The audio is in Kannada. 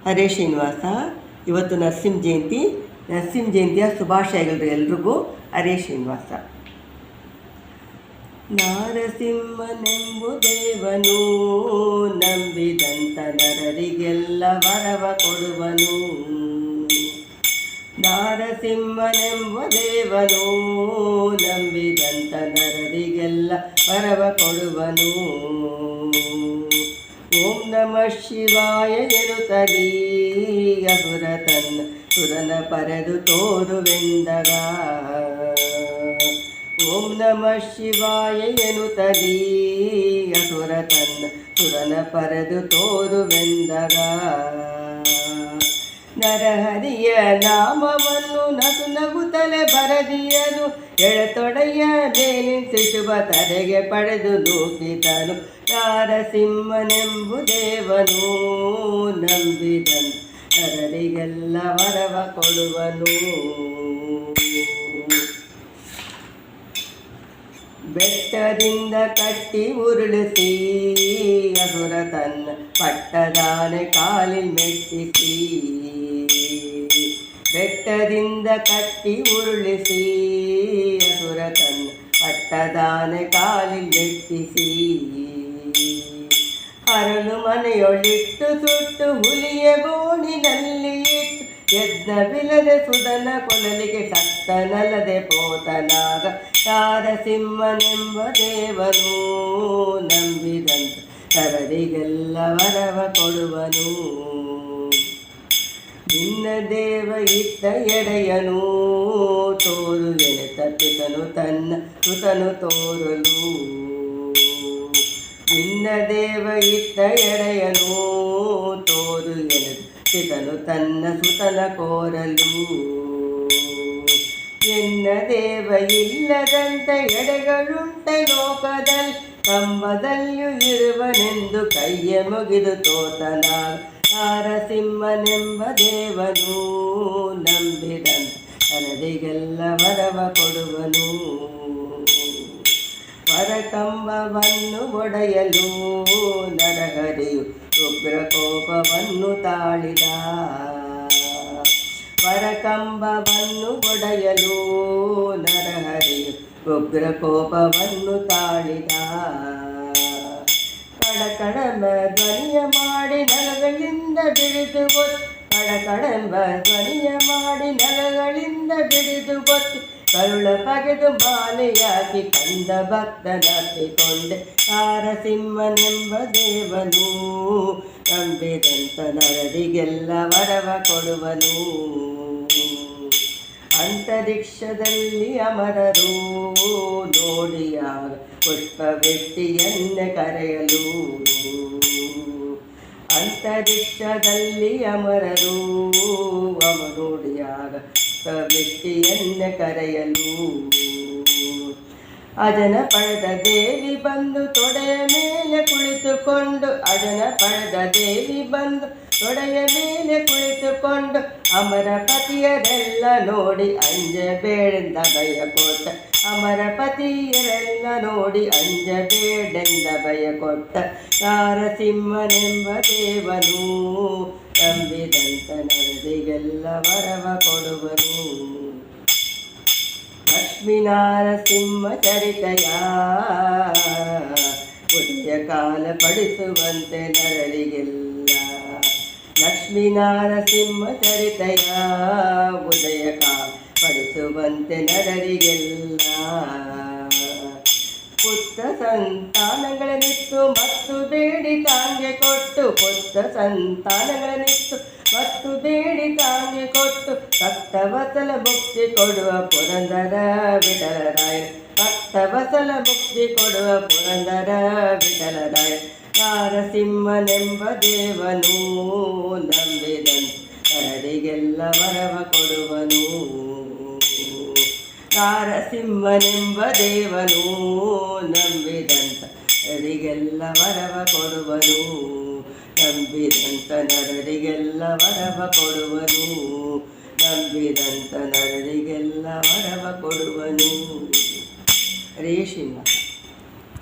ಹರೇ ಶ್ರೀನಿವಾಸ. ಇವತ್ತು ನರಸಿಂಹ ಜಯಂತಿಯ ಶುಭಾಶಯಗಳು ಎಲ್ರಿಗೂ. ಹರೇ ಶ್ರೀನಿವಾಸ. ನಾರಸಿಂಹನೆಂಬುದೇವನು ನಂಬಿದಂತ ನರರಿಗೆಲ್ಲ ವರವ ಕೊಡುವನು. ನಾರಸಿಂಹನೆಂಬುದೇವನು ನಂಬಿದಂತ ನರರಿಗೆಲ್ಲ ವರವ ಕೊಡುವನು. ಓಂ ನಮಃ ಶಿವಾಯ ಎನ್ನುತ್ತಲೀ ಅಸುರ ತನ್ನ ಸುರನ ಪರೆದು ತೋರುವೆಂದಗ. ಓಂ ನಮಃ ಶಿವಾಯ ಎನ್ನುತ್ತಲೀ ಅಸುರ ತನ್ನ ಸುರನ ಪರೆದು ತೋರುವೆಂದಗ. ನರಹರಿಯ ನಾಮವನ್ನು ನಗು ನಗುತ್ತಲೆ ಬರದಿಯನು ಎಳತೊಡೆಯ ಮೇಲಿನ ಶುಭ ತಲೆಗೆ ಪಡೆದು ನೂಕಿದನು. ನಾರಸಿಂಹನೆಂಬುದೇವನು ನಂಬಿದನು ನರರಿಗೆಲ್ಲ ವರವ ಕೊಡುವನು. ಬೆಟ್ಟದಿಂದ ಕಟ್ಟಿ ಉರುಳಿಸಿ ಅಸುರ ತನ್ನ ಪಟ್ಟದಾನೆ ಕಾಲಿಲ್ ಮೆಟ್ಟಿಸಿ. ಬೆಟ್ಟದಿಂದ ಕಟ್ಟಿ ಉರುಳಿಸಿ ಅಸುರ ತನ್ನ ಪಟ್ಟದಾನೆ ಕಾಲಿಲ್ ಮೆಟ್ಟಿಸಿ. ಅರಳು ಮನೆಯೊಳಿಟ್ಟು ಸುಟ್ಟು ಹುಲಿಯ ಗೋಣಿನಲ್ಲಿ ಇಟ್ಟು ಯಜ್ಞವಿಲ್ಲದೆ ಸುಧನ ಕೊಲಲಿಗೆ ಸತ್ತನಲ್ಲದೆ ಪೋತನಾಗ. ನಾರಸಿಂಹನೆಂಬ ದೇವನು ನಂಬಿದಂತ ನರರಿಗೆಲ್ಲ ವರವ ಕೊಡುವನು. ನಿನ್ನ ದೇವ ಇತ್ತ ಎಡೆಯನು ತೋರುವೆನೆ ತಪ್ಪಿತನು ತನ್ನ ಸುತನು ತೋರಲು. ನಿನ್ನ ದೇವ ಇತ್ತ ಎಡೆಯನು ತೋರುವೆನೆ ತಪ್ಪಿತನು ತನ್ನ ಸುತನ ಕೋರಲು. ಎನ್ನ ದೇವ ಇಲ್ಲದಂತ ಎಡೆಗಳುಂಟ ಲೋಕದಲ್ಲಿ ಕಂಬದಲ್ಲಿಯೂ ಇರುವನೆಂದು ಕೈಯ ಮುಗಿದು ತೋತನಾಗ. ನಾರಸಿಂಹನೆಂಬ ದೇವನು ನಂಬಿದಂತ ನರರಿಗೆಲ್ಲ ವರವ ಕೊಡುವನು. ವರಕಂಬವನ್ನು ಒಡೆಯಲು ನರಹರಿಯು ಉಗ್ರ ಕೋಪವನ್ನು ತಾಳಿದ. ವರಕಂಬವನ್ನು ಒಡೆಯಲು ನರಹರಿಯು ಉಗ್ರ ಕೋಪವನ್ನು ತಾಳಿದ. ಕಡಕಡಂಬ ಧ್ವನಿಯ ಮಾಡಿ ನರಗಳಿಂದ ಬಿಡಿದು ಗೊತ್ತು. ಕಡಕಡಂಬ ಧ್ವನಿಯ ಮಾಡಿ ನರಗಳಿಂದ ಬಿಡಿದು ಗೊತ್ತು. ಕರುಳ ಪಗೆದು ಮಾಲೆಯಾಗಿ ಕಂದ ಭಕ್ತನಪ್ಪಿಕೊಂಡೆ. ನಾರಸಿಂಹನೆಂಬ ದೇವನು ನಂಬಿದಂತ ನರರಿಗೆಲ್ಲ ವರವ ಕೊಡುವನು. ಅಂತರಿಕ್ಷದಲ್ಲಿ ಅಮರರು ನೋಡಿಯಾಗ ಪುಷ್ಪವೆಟ್ಟಿಯನ್ನೇ ಕರೆಯಲು. ಅಂತರಿಕ್ಷದಲ್ಲಿ ಅಮರರು ನೋಡಿಯಾಗ ಪುಷ್ಪವೆಟ್ಟಿಯನ್ನೇ ಕರೆಯಲು. ಅಜನ ಪಡೆದ ದೇವಿ ಬಂದು ತೊಡೆಯ ಮೇಲೆ ಕುಳಿತುಕೊಂಡು. ಅಜನ ಪಡೆದ ದೇವಿ ಬಂದು ತೊಡೆಯ ಮೇಲೆ ಕುಳಿತುಕೊಂಡು. ಅಮರ ಪತಿಯರೆಲ್ಲ ನೋಡಿ ಅಂಜಬೇಡೆಂದ ಭಯ ಕೊಟ್ಟ. ಅಮರ ಪತಿಯರೆಲ್ಲ ನೋಡಿ ಅಂಜಬೇಡೆಂದ ಭಯ ಕೊಟ್ಟ. ನಾರಸಿಂಹನೆಂಬ ದೇವನು ನಂಬಿದಂತ ನರರಿಗೆಲ್ಲ ವರವ ಕೊಡುವನು. ಲಕ್ಷ್ಮೀನಾರಸಿಂಹ ಚರಿತೆಯ ಉದಯ ಕಾಲ ಪಡಿಸುವಂತೆ ನರರಿಗೆಲ್ಲ. ಲಕ್ಷ್ಮೀನಾರಸಿಂಹ ಚರಿತೆಯ ಉದಯ ಕಾಲ ಪಡಿಸುವಂತೆ ನರರಿಗೆಲ್ಲ. ಪುತ್ರ ಸಂತಾನಗಳನ್ನಿತ್ತು ಮತ್ತು ಬೇಡಿ ತಾಂಗೆ ಕೊಟ್ಟು. ಪುತ್ರ ಸಂತಾನಗಳನ್ನಿತ್ತು ಮತ್ತು ಬೇಡಿ ತಾಂಗೆ ಕೊಟ್ಟು. ಭಕ್ತವತ್ಸಲ ಮುಕ್ತಿ ಕೊಡುವ ಪುರಂದರ ವಿಠಲರಾಯ. ಭಕ್ತವತ್ಸಲ ಮುಕ್ತಿ ಕೊಡುವ ಪುರಂದರ ವಿಠಲರಾಯ. ನಾರಸಿಂಹನೆಂಬ ದೇವನು ನಂಬಿದಂತ ನರರಿಗೆಲ್ಲ ವರವ ಕೊಡುವನು. ನಾರಸಿಂಹನೆಂಬ ದೇವನು ನಂಬಿದಂತ ನರರಿಗೆಲ್ಲ ವರವ ಕೊಡುವನು. ನಂಬಿದಂತ ನರರಿಗೆಲ್ಲ ವರವ ಕೊಡುವನು. ನಂಬಿದಂತ ನರರಿಗೆಲ್ಲ ವರವ ಕೊಡುವನು. ಹರೇ ಶ್ರೀನಿವಾಸ.